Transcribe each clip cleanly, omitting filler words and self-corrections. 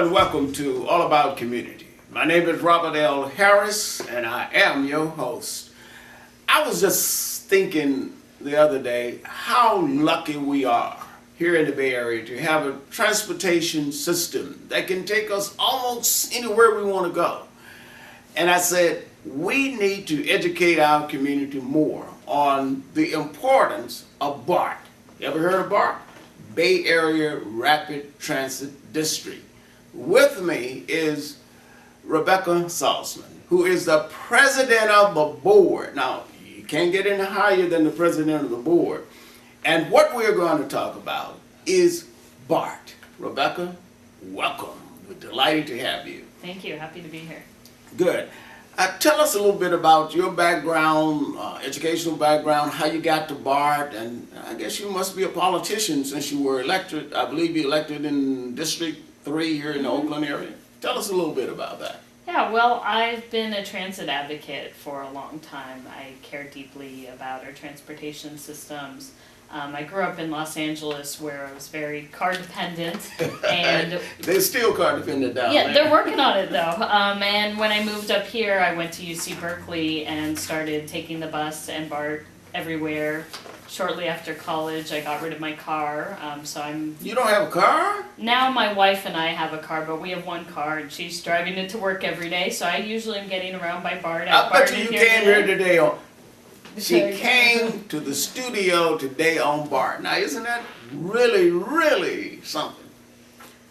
and welcome to All About Community. My name is Robert L. Harris, and I am your host. I was just thinking the other day how lucky we are here in the Bay Area to have a transportation system that can take us almost anywhere we want to go. And I said, we need to educate our community more on the importance of Bart. You ever heard of Bart? Bay Area Rapid Transit District. With me is Rebecca Saltzman, who is the president of the board. Now, you can't get any higher than the president of the board. And what we're going to talk about is Bart. Rebecca, welcome. We're delighted to have you. Thank you. Happy to be here. Good. Tell us a little bit about your background, educational background, how you got to Bart, and I guess you must be a politician since you were elected. I believe you elected in District 3 here in the Oakland area. Tell us a little bit about that. Yeah, well, I've been a transit advocate for a long time. I care deeply about our transportation systems. I grew up in Los Angeles where I was very car dependent, and they're still car dependent down there. Yeah, they're working on it though. And when I moved up here, I went to UC Berkeley and started taking the bus and BART everywhere. Shortly after college, I got rid of my car, so I'm... You don't have a car? Now my wife and I have a car, but we have one car, and she's driving it to work every day, so I usually am getting around by BART. I bet you came here today on... She came to the studio today on Bart. Now, isn't that really, really something?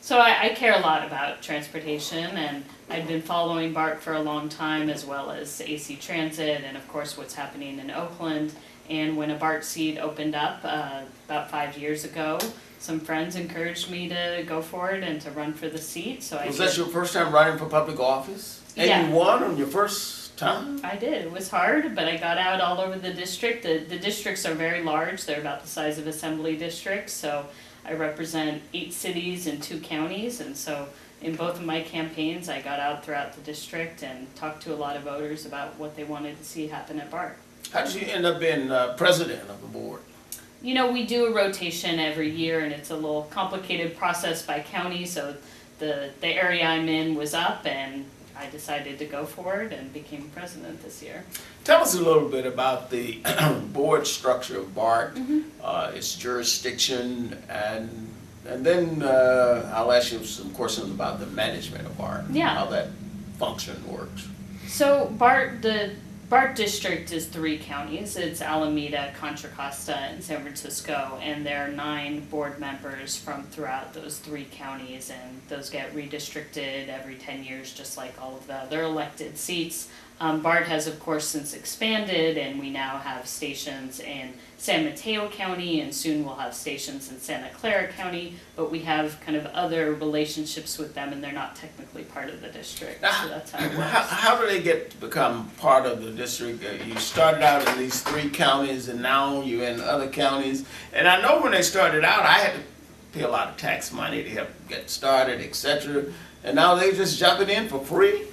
So I care a lot about transportation, and I've been following Bart for a long time, as well as AC Transit, and of course what's happening in Oakland. And when a Bart seat opened up about 5 years ago, some friends encouraged me to go for it and to run for the seat. So Was that your first time running for public office? And yeah. You won on your first time? I did. It was hard, but I got out all over the district. The districts are very large. They're about the size of assembly districts. So I represent 8 cities and 2 counties. And so in both of my campaigns, I got out throughout the district and talked to a lot of voters about what they wanted to see happen at BART. How did you end up being president of the board? You know, we do a rotation every year, and it's a little complicated process by county. So the area I'm in was up, and I decided to go for it and became president this year. Tell us a little bit about the board structure of BART, its jurisdiction, and then I'll ask you some questions about the management of BART, how that function works. So the BART district is 3 counties. It's Alameda, Contra Costa, and San Francisco, and there are 9 board members from throughout those 3 counties, and those get redistricted every 10 years, just like all of the other elected seats. BART has, of course, since expanded, and we now have stations in San Mateo County, and soon we'll have stations in Santa Clara County, but we have kind of other relationships with them, and they're not technically part of the district, so that's how it works. How do they get to become part of the district? You started out in these 3 counties, and now you're in other counties, and I know when they started out, I had to pay a lot of tax money to help get started, etc., and now they're just jumping in for free?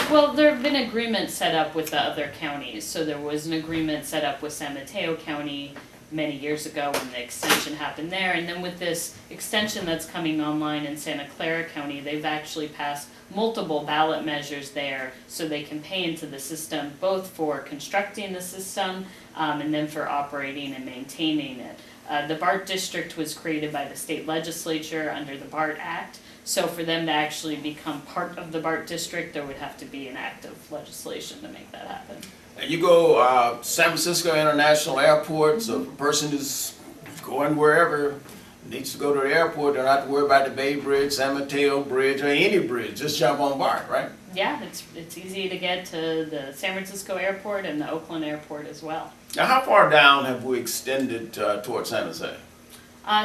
Well, there have been agreements set up with the other counties. So there was an agreement set up with San Mateo County many years ago when the extension happened there. And then with this extension that's coming online in Santa Clara County, they've actually passed multiple ballot measures there so they can pay into the system, both for constructing the system and then for operating and maintaining it. The BART district was created by the state legislature under the BART Act. So for them to actually become part of the BART district, there would have to be an act of legislation to make that happen. And you go San Francisco International Airport, so if a person is going wherever, needs to go to the airport, they don't have to worry about the Bay Bridge, San Mateo Bridge, or any bridge. Just jump on BART, right? Yeah, it's easy to get to the San Francisco airport and the Oakland airport as well. Now, how far down have we extended towards San Jose?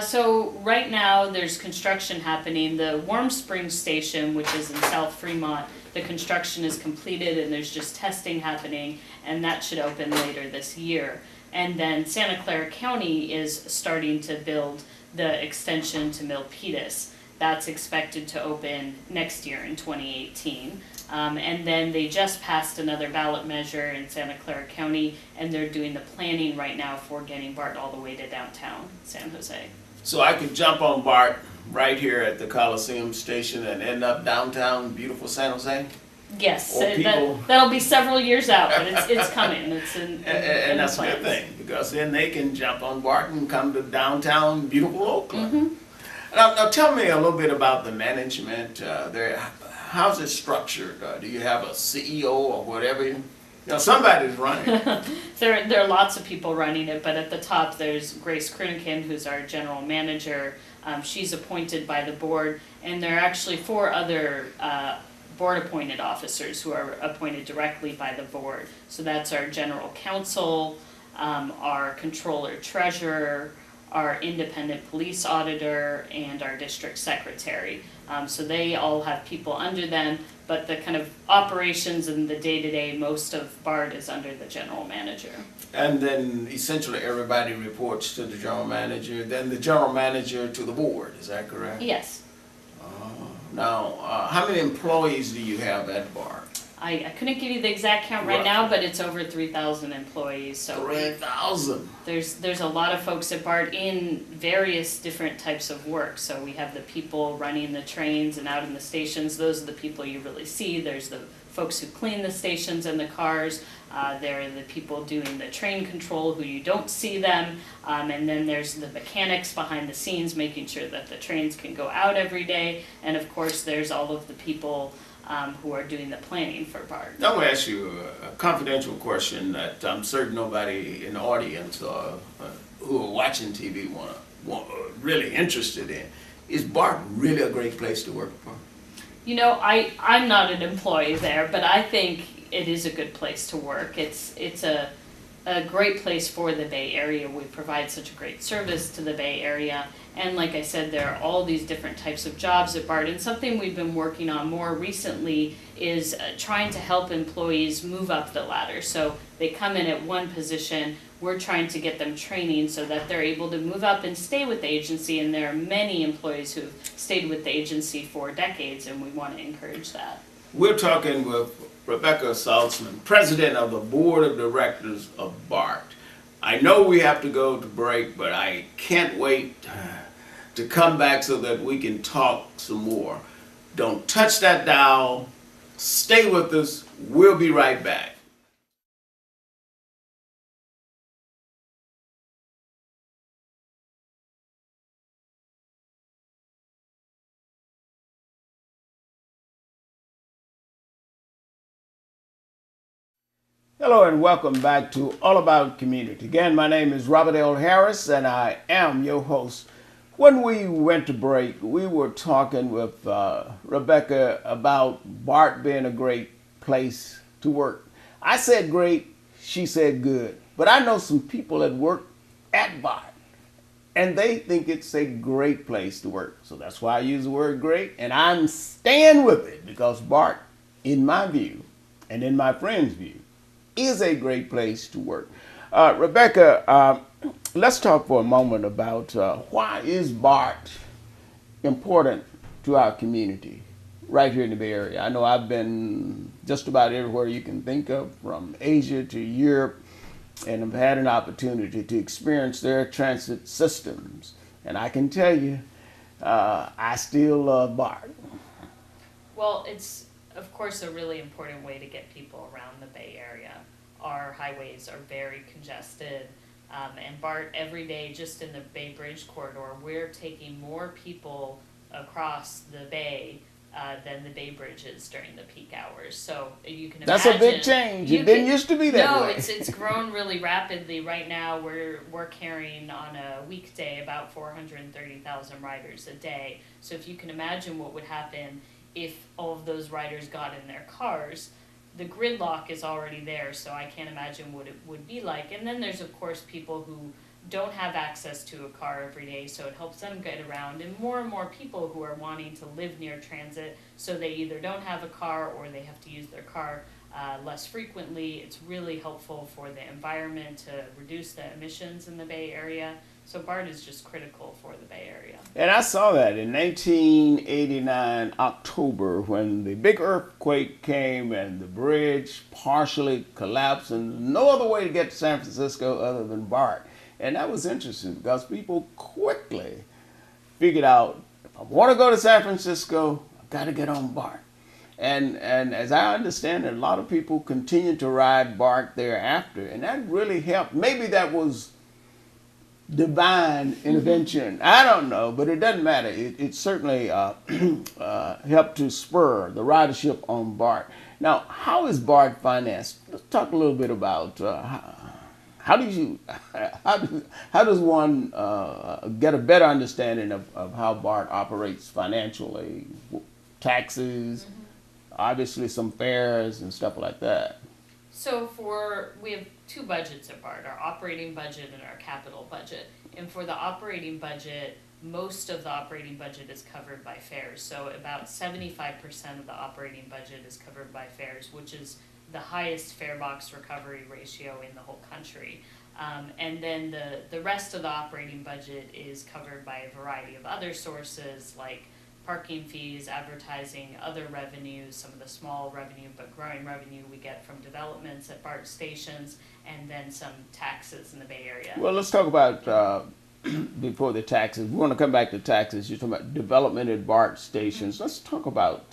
So right now there's construction happening. The Warm Springs station, which is in South Fremont, the construction is completed and there's just testing happening, and that should open later this year. And then Santa Clara County is starting to build the extension to Milpitas. That's expected to open next year in 2018. And then they just passed another ballot measure in Santa Clara County, and they're doing the planning right now for getting BART all the way to downtown San Jose. So I could jump on Bart right here at the Coliseum station and end up downtown beautiful San Jose? Yes, Or people- that'll be several years out, but it's coming. It's in And the that's a good plans. thing, because then they can jump on Bart and come to downtown beautiful Oakland. Mm-hmm. Now tell me a little bit about the management there. How's it structured? Do you have a CEO or whatever? You know, somebody's running it. There are lots of people running it, but at the top there's Grace Krunikin, who's our general manager. She's appointed by the board, and there are actually 4 other board-appointed officers who are appointed directly by the board. So that's our general counsel, our controller treasurer, our independent police auditor, and our district secretary. So they all have people under them, but the kind of operations and the day-to-day, most of BART is under the general manager. And then essentially everybody reports to the general manager, then the general manager to the board, is that correct? Yes. Now, how many employees do you have at BART? I couldn't give you the exact count right now, but it's over 3,000 employees. So 3,000. there's a lot of folks at BART in various different types of work. So we have the people running the trains and out in the stations. Those are the people you really see. There's the folks who clean the stations and the cars. There are the people doing the train control who you don't see them. And then there's the mechanics behind the scenes making sure that the trains can go out every day. And of course there's all of the people who are doing the planning for BART. I'm going to ask you a confidential question that I'm certain nobody in the audience who are watching TV really interested in. Is BART really a great place to work for? You know, I'm not an employee there, but I think it is a good place to work. It's a great place for the Bay Area. We provide such a great service to the Bay Area. And like I said, there are all these different types of jobs at BART. And something we've been working on more recently is trying to help employees move up the ladder. So they come in at one position, we're trying to get them training so that they're able to move up and stay with the agency. And there are many employees who've stayed with the agency for decades, and we want to encourage that. We're talking with Rebecca Saltzman, president of the board of directors of BART. I know we have to go to break, but I can't wait to come back so that we can talk some more. Don't touch that dial. Stay with us. We'll be right back. Hello and welcome back to All About Community. Again, my name is Robert L. Harris and I am your host. When we went to break, we were talking with Rebecca about BART being a great place to work. I said great, she said good. But I know some people that work at BART and they think it's a great place to work. So that's why I use the word great, and I'm staying with it because BART, in my view and in my friend's view, is a great place to work. Rebecca, let's talk for a moment about why is BART important to our community right here in the Bay Area. I know I've been just about everywhere you can think of, from Asia to Europe, and I've had an opportunity to experience their transit systems. And I can tell you, I still love BART. Well, it's of course a really important way to get people around the Bay Area. Our highways are very congested, and BART every day, just in the Bay Bridge corridor, we're taking more people across the Bay than the Bay Bridge is during the peak hours. So you can imagine. That's a big change. It didn't used to be that way. No, it's grown really rapidly. Right now, we're carrying on a weekday about 430,000 riders a day. So if you can imagine what would happen if all of those riders got in their cars. The gridlock is already there, so I can't imagine what it would be like. And then there's, of course, people who don't have access to a car every day, so it helps them get around. And more people who are wanting to live near transit, so they either don't have a car or they have to use their car less frequently. It's really helpful for the environment to reduce the emissions in the Bay Area. So BART is just critical for the Bay Area. And I saw that in 1989 October when the big earthquake came and the bridge partially collapsed and no other way to get to San Francisco other than BART. And that was interesting because people quickly figured out if I want to go to San Francisco, I've got to get on BART. And as I understand it, a lot of people continue to ride BART thereafter, and that really helped. Maybe that was divine intervention. I don't know, but it doesn't matter. It certainly helped to spur the ridership on BART. Now, how is BART financed? Let's talk a little bit about how does one get a better understanding of how BART operates financially? Taxes, obviously some fares and stuff like that. So we have two budgets at BART, our operating budget and our capital budget. And for the operating budget, most of the operating budget is covered by fares. So about 75% of the operating budget is covered by fares, which is the highest fare box recovery ratio in the whole country. And then the rest of the operating budget is covered by a variety of other sources like parking fees, advertising, other revenues, some of the small revenue but growing revenue we get from developments at BART stations, and then some taxes in the Bay Area. Well, let's talk about before the taxes. We want to come back to taxes. You're talking about development at BART stations. Let's talk about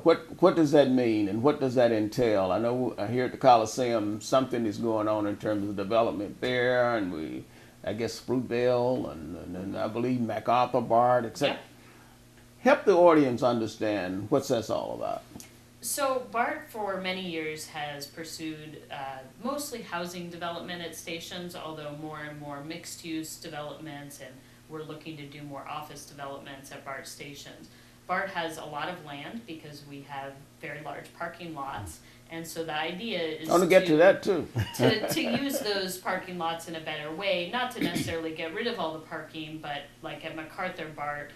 what does that mean and what does that entail? I know here at the Coliseum something is going on in terms of development there, and I guess Fruitvale and I believe MacArthur BART, etc. Yep. Help the audience understand what's that's all about. So BART for many years has pursued mostly housing development at stations, although more and more mixed-use developments, and we're looking to do more office developments at BART stations. BART has a lot of land because we have very large parking lots, and so the idea is I want to get to that too. to use those parking lots in a better way, not to necessarily get rid of all the parking, but like at MacArthur BART,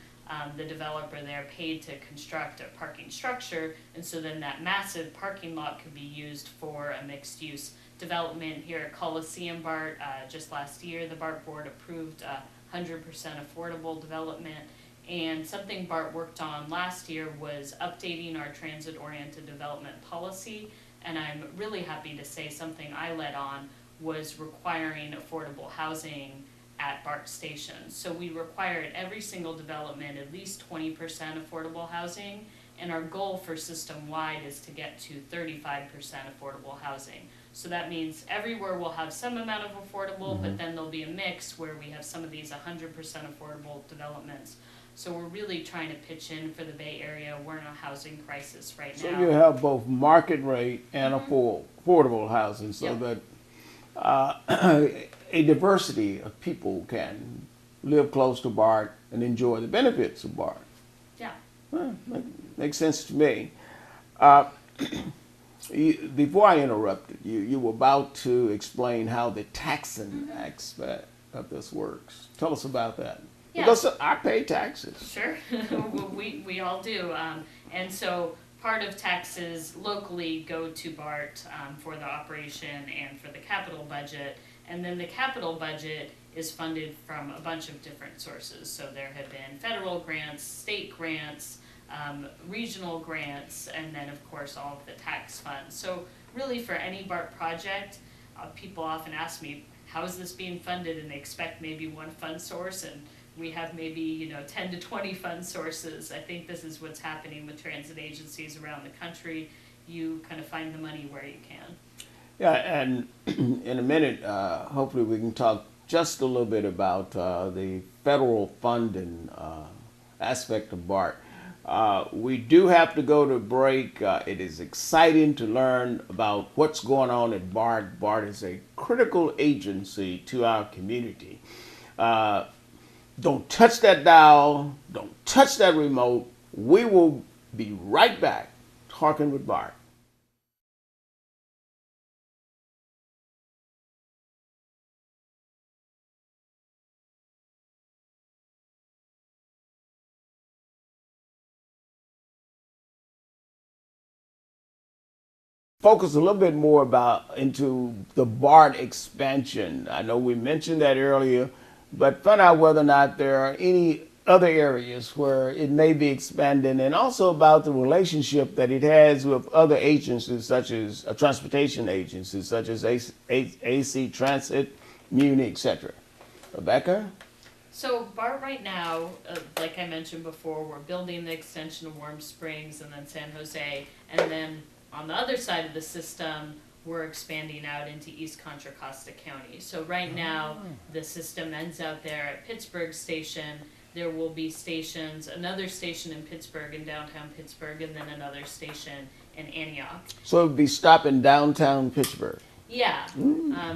the developer there paid to construct a parking structure, and so then that massive parking lot could be used for a mixed-use development. Here at Coliseum BART, just last year, the BART board approved 100% affordable development, and something BART worked on last year was updating our transit-oriented development policy, and I'm really happy to say something I led on was requiring affordable housing at BART stations. So we require at every single development at least 20% affordable housing, and our goal for system-wide is to get to 35% affordable housing. So that means everywhere we'll have some amount of affordable, but then there'll be a mix where we have some of these 100% affordable developments. So we're really trying to pitch in for the Bay Area. We're in a housing crisis right now. So you have both market rate and affordable housing, so Yep. that a diversity of people can live close to BART and enjoy the benefits of BART. Yeah. Well, makes sense to me. Before I interrupted, you were about to explain how the taxing aspect of this works. Tell us about that. Yeah. Because I pay taxes. Sure, we all do. And so part of taxes locally go to BART for the operation and for the capital budget. And then the capital budget is funded from a bunch of different sources. So there have been federal grants, state grants, regional grants, and then of course all of the tax funds. So really for any BART project, people often ask me, how is this being funded? And they expect maybe one fund source, and we have maybe 10 to 20 fund sources. I think this is what's happening with transit agencies around the country. You kind of find the money where you can. Yeah, and in a minute, hopefully we can talk just a little bit about the federal funding aspect of BART. We do have to go to break. It is exciting to learn about what's going on at BART. BART is a critical agency to our community. Don't touch that dial. Don't touch that remote. We will be right back talking with Bart. Focus a little bit more into the BART expansion. I know we mentioned that earlier, but find out whether or not there are any other areas where it may be expanding, and also about the relationship that it has with other agencies, such as transportation agencies, such as AC Transit, Muni, etc. Rebecca? So Bart, right now, like I mentioned before, we're building the extension of Warm Springs and then San Jose, and then on the other side of the system, we're expanding out into East Contra Costa County. So right now, the system ends out there at Pittsburgh Station. There will be stations, another station in Pittsburgh, in downtown Pittsburgh, and then another station in Antioch. So it would be stopping downtown Pittsburgh. Yeah,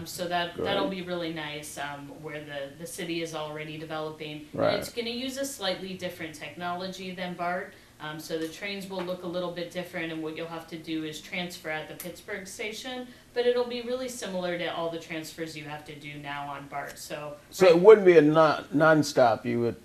so that'll be really nice, where the city is already developing. Right. And it's going to use a slightly different technology than Bart, so the trains will look a little bit different, and what you'll have to do is transfer at the Pittsburgh station, but it'll be really similar to all the transfers you have to do now on Bart. So it wouldn't be a non-stop. You would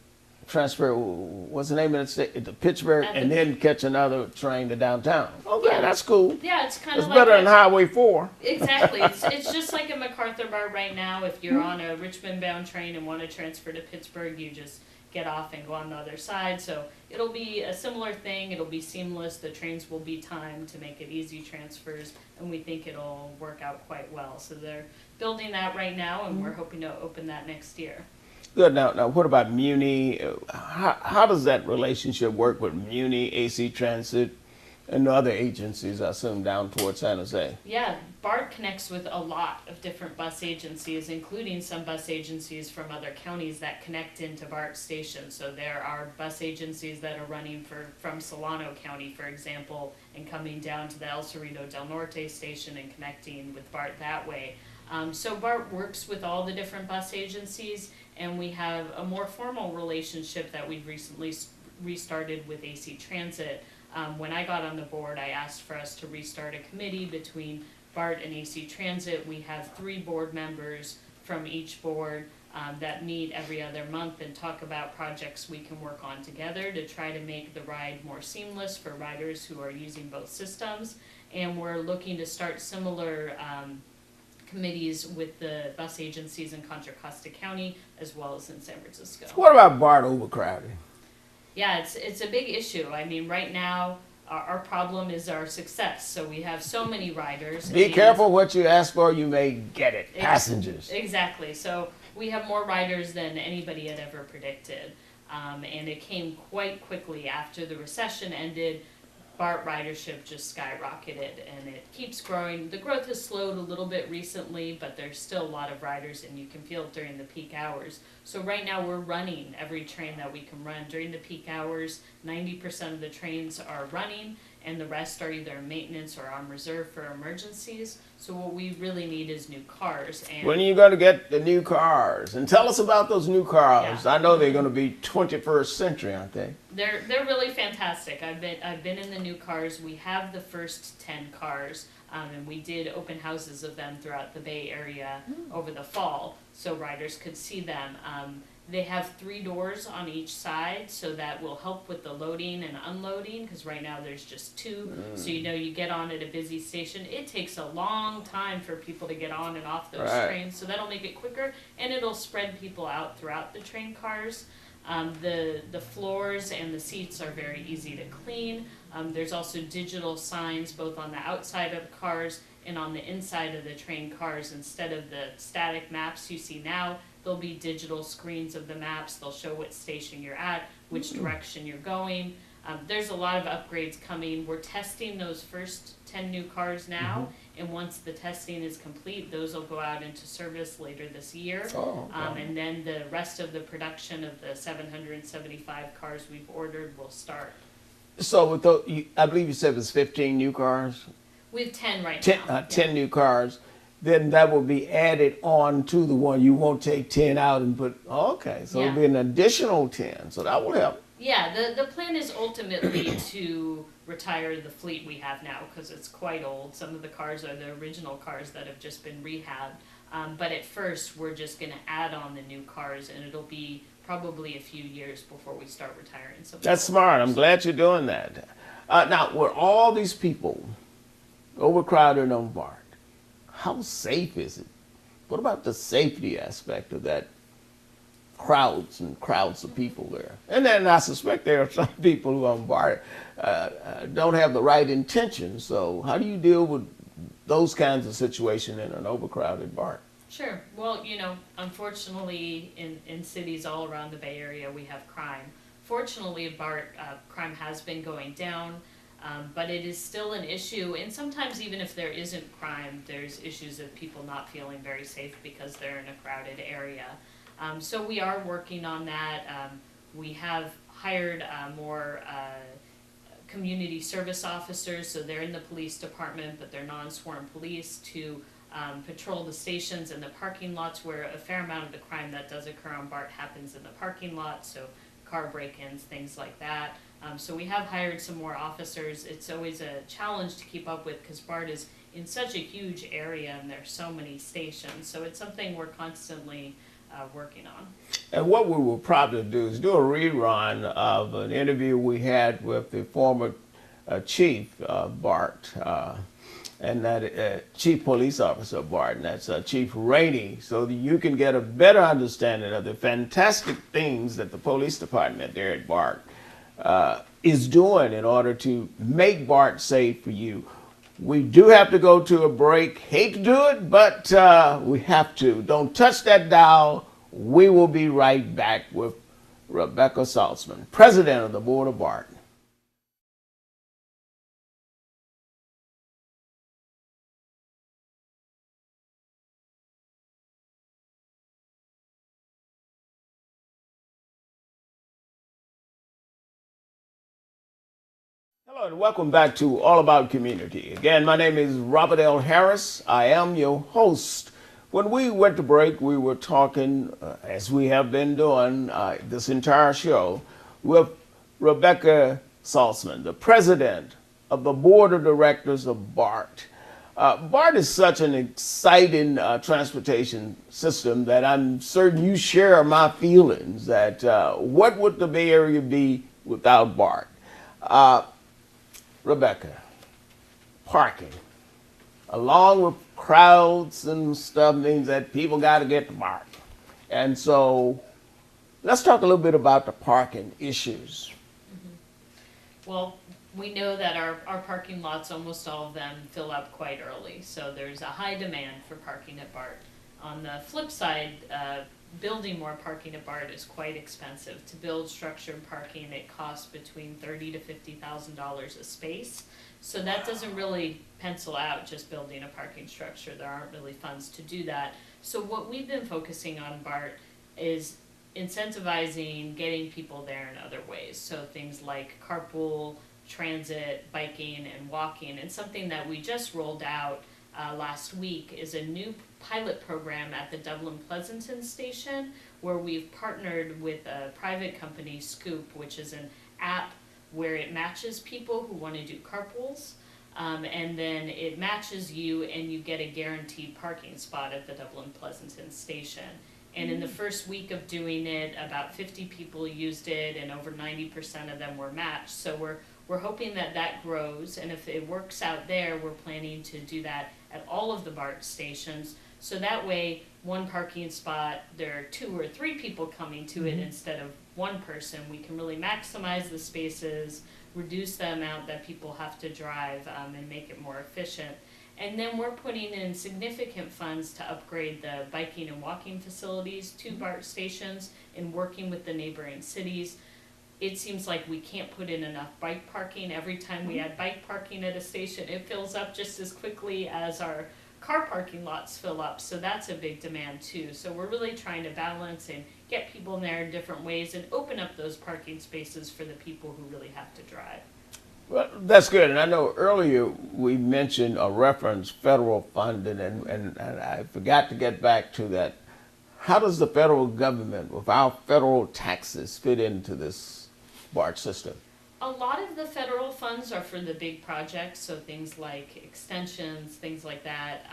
transfer, what's the name of the state, to Pittsburgh, and then catch another train to downtown. Okay, Yeah. that's cool. yeah, it's kind of It's like better than Highway 4. Exactly. It's just like a MacArthur Bart right now. If you're on a Richmond-bound train and want to transfer to Pittsburgh, you just get off and go on the other side. So it'll be a similar thing. It'll be seamless. The trains will be timed to make it easy transfers, and we think it'll work out quite well. So they're building that right now, and we're hoping to open that next year. Good. Now, what about Muni? How does that relationship work with Muni, AC Transit, and other agencies, I assume, down towards San Jose? Yeah, BART connects with a lot of different bus agencies, including some bus agencies from other counties that connect into BART stations. So there are bus agencies that are running from Solano County, for example, and coming down to the El Cerrito del Norte station and connecting with BART that way. So BART works with all the different bus agencies, and we have a more formal relationship that we've recently restarted with AC Transit. When I got on the board, I asked for us to restart a committee between BART and AC Transit. We have 3 board members from each board that meet every other month and talk about projects we can work on together to try to make the ride more seamless for riders who are using both systems. And we're looking to start similar committees with the bus agencies in Contra Costa County as well as in San Francisco. What about BART overcrowding? Yeah, it's a big issue. I mean, right now, our problem is our success. So we have so many riders. Be careful what you ask for, you may get it. Passengers. Exactly. So we have more riders than anybody had ever predicted. And it came quite quickly after the recession ended. BART ridership just skyrocketed, and it keeps growing. The growth has slowed a little bit recently, but there's still a lot of riders, and you can feel it during the peak hours. So right now we're running every train that we can run. During the peak hours, 90% of the trains are running, and the rest are either in maintenance or on reserve for emergencies. So what we really need is new cars. And when are you going to get the new cars? And tell us about those new cars. Yeah. I know they're going to be 21st century, aren't they? They're really fantastic. I've been in the new cars. We have the first 10 cars, and we did open houses of them throughout the Bay Area over the fall, so riders could see them. They have 3 doors on each side, so that will help with the loading and unloading, because right now there's just 2. So you get on at a busy station. It takes a long time for people to get on and off those trains, so that'll make it quicker, and it'll spread people out throughout the train cars. The floors and the seats are very easy to clean. There's also digital signs both on the outside of the cars and on the inside of the train cars. Instead of the static maps you see now, there'll be digital screens of the maps. They'll show what station you're at, which direction you're going. There's a lot of upgrades coming. We're testing those first 10 new cars now, and once the testing is complete, those will go out into service later this year. And then the rest of the production of the 775 cars we've ordered will start. So with I believe you said it was 15 new cars? We have 10 right now. 10 new cars. Then that will be added on to the one. You won't take 10 out and put, so it'll be an additional 10. So that will help. Yeah, the plan is ultimately to retire the fleet we have now because it's quite old. Some of the cars are the original cars that have just been rehabbed. But at first, we're just going to add on the new cars, and it'll be probably a few years before we start retiring some. That's smart. I'm glad you're doing that. Now, were all these people overcrowded on BART? How safe is it? What about the safety aspect of that? Crowds and crowds of people there. And then I suspect there are some people who on BART don't have the right intentions. So how do you deal with those kinds of situations in an overcrowded BART? Sure. Well, unfortunately, in cities all around the Bay Area, we have crime. Fortunately, Bart, crime has been going down, but it is still an issue. And sometimes, even if there isn't crime, there's issues of people not feeling very safe because they're in a crowded area. So we are working on that. We have hired more community service officers, so they're in the police department, but they're non-sworn police, to patrol the stations and the parking lots where a fair amount of the crime that does occur on Bart happens in the parking lot, so car break-ins, things like that. So we have hired some more officers. It's always a challenge to keep up with because Bart is in such a huge area and there's so many stations, so it's something we're constantly working on. And what we will probably do is do a rerun of an interview we had with the former chief, Bart, and that chief police officer, Bart, and that's Chief Rainey, so that you can get a better understanding of the fantastic things that the police department there at Bart is doing in order to make Bart safe for you. We do have to go to a break. Hate to do it, but we have to. Don't touch that dial. We will be right back with Rebecca Saltzman, president of the board of Bart. Hello and welcome back to All About Community. Again, my name is Robert L. Harris. I am your host. When we went to break, we were talking, as we have been doing this entire show, with Rebecca Saltzman, the president of the board of directors of Bart. Bart is such an exciting transportation system that I'm certain you share my feelings that what would the Bay Area be without Bart? Rebecca, parking, along with crowds and stuff, means that people got to get to Bart. And so let's talk a little bit about the parking issues. Mm-hmm. Well, we know that our parking lots, almost all of them, fill up quite early. So there's a high demand for parking at Bart. On the flip side, building more parking at Bart is quite expensive. To build structured parking, it costs between $30,000 to $50,000 a space. So that doesn't really pencil out, just building a parking structure. There aren't really funds to do that. So what we've been focusing on, Bart, is incentivizing getting people there in other ways. So things like carpool, transit, biking, and walking. And something that we just rolled out last week is a new pilot program at the Dublin Pleasanton station, where we've partnered with a private company, Scoop, which is an app where it matches people who want to do carpools, and then it matches you and you get a guaranteed parking spot at the Dublin Pleasanton station. And in the first week of doing it, about 50 people used it and over 90% of them were matched. So we're hoping that that grows, and if it works out there, we're planning to do that at all of the BART stations. So that way, one parking spot, there are 2 or 3 people coming to it instead of one person. We can really maximize the spaces, reduce the amount that people have to drive, and make it more efficient. And then we're putting in significant funds to upgrade the biking and walking facilities to BART stations and working with the neighboring cities. It seems like we can't put in enough bike parking. Every time we add bike parking at a station, it fills up just as quickly as our car parking lots fill up. So that's a big demand too. So we're really trying to balance and get people in there in different ways and open up those parking spaces for the people who really have to drive. Well, that's good. And I know earlier we mentioned a reference federal funding, and I forgot to get back to that. How does the federal government, with our federal taxes, fit into this BART system? A lot of the federal funds are for the big projects, so things like extensions, things like that.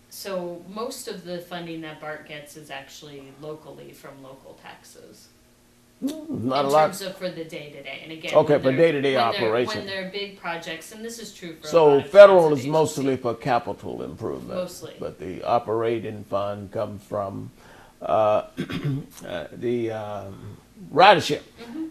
So most of the funding that BART gets is actually locally from local taxes. Not a in lot. terms of for the day-to-day, and again, Okay, when for they're- day-to-day when operation. when they're big projects, and this is true for a lot So of federal transit is mostly agencies. for capital improvement. Mostly. But the operating fund comes from the ridership.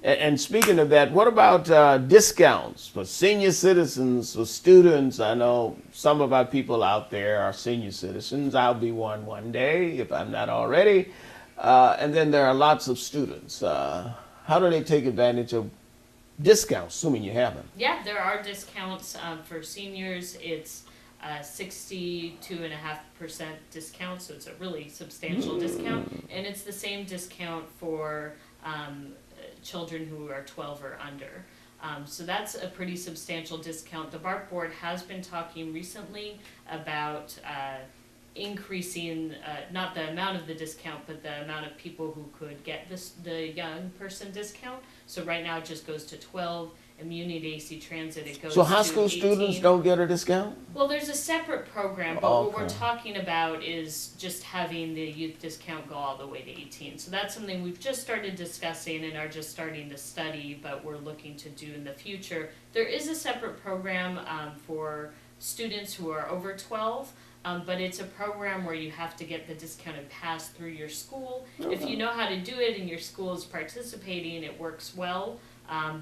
And speaking of that, what about discounts for senior citizens, for students? I know some of our people out there are senior citizens. I'll be one day if I'm not already. And then there are lots of students. How do they take advantage of discounts, assuming you have them? Yeah, there are discounts for seniors. It's 62.5% discount, so it's a really substantial discount. And it's the same discount for children who are 12 or under. So that's a pretty substantial discount. The Bart board has been talking recently about increasing not the amount of the discount, but the amount of people who could get the young person discount. So right now it just goes to 12. Immunity AC Transit, it goes So high to school 18. students don't get a discount? Well, there's a separate program, but what we're talking about is just having the youth discount go all the way to 18. So that's something we've just started discussing and are just starting to study, but we're looking to do in the future. There is a separate program for students who are over 12. But it's a program where you have to get the discounted pass through your school. If you know how to do it and your school is participating, it works well.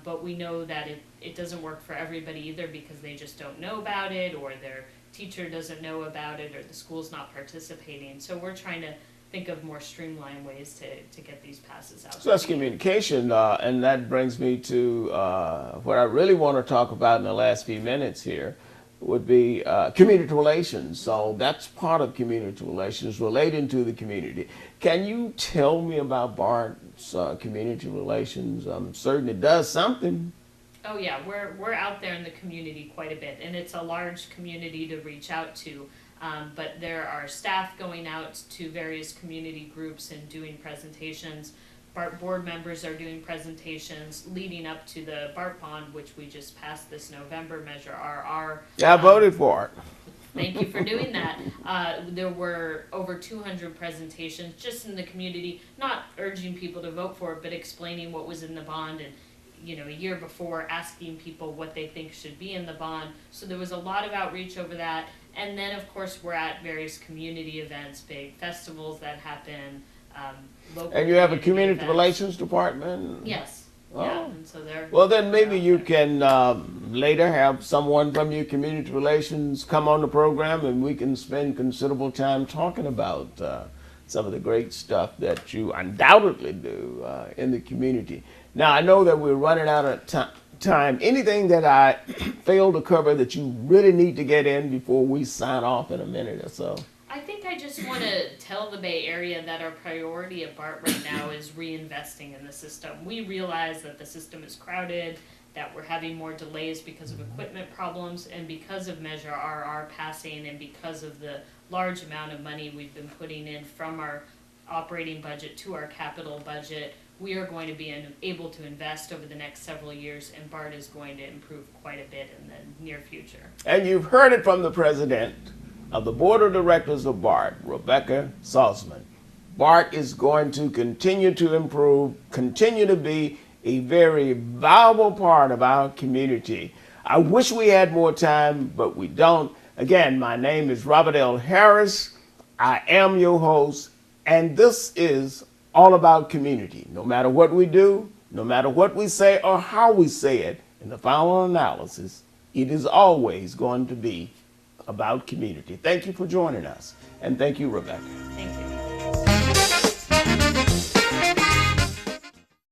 But we know that it doesn't work for everybody either because they just don't know about it, or their teacher doesn't know about it, or the school's not participating. So we're trying to think of more streamlined ways to get these passes out. So that's communication, and that brings me to what I really want to talk about in the last few minutes here would be community relations. So that's part of community relations, relating to the community. Can you tell me about Bart's community relations? I'm certain it does something. Oh yeah, we're out there in the community quite a bit, and it's a large community to reach out to. But there are staff going out to various community groups and doing presentations. Bart board members are doing presentations leading up to the Bart Bond, which we just passed this November, Measure RR. Yeah, I voted for it. Thank you for doing that. There were over 200 presentations just in the community, not urging people to vote for it, but explaining what was in the bond, and a year before asking people what they think should be in the bond. So there was a lot of outreach over that. And then of course we're at various community events, big festivals that happen, local. And you have a community events. Relations department? Yes. Oh. Yeah, and so they're. Well, then maybe you can later have someone from your community relations come on the program, and we can spend considerable time talking about some of the great stuff that you undoubtedly do in the community. Now, I know that we're running out of time. Anything that I failed to cover that you really need to get in before we sign off in a minute or so? I think I just want to tell the Bay Area that our priority at BART right now is reinvesting in the system. We realize that the system is crowded, that we're having more delays because of equipment problems, and because of Measure RR passing, and because of the large amount of money we've been putting in from our operating budget to our capital budget. We are going to be able to invest over the next several years, and BART is going to improve quite a bit in the near future. And you've heard it from the president of the board of directors of BART, Rebecca Saltzman. BART is going to continue to improve, continue to be a very valuable part of our community. I wish we had more time, but we don't. Again, my name is Robert L. Harris. I am your host, and this is All About Community. No matter what we do, no matter what we say or how we say it, in the final analysis, it is always going to be about community. Thank you for joining us, and thank you, Rebecca. Thank you.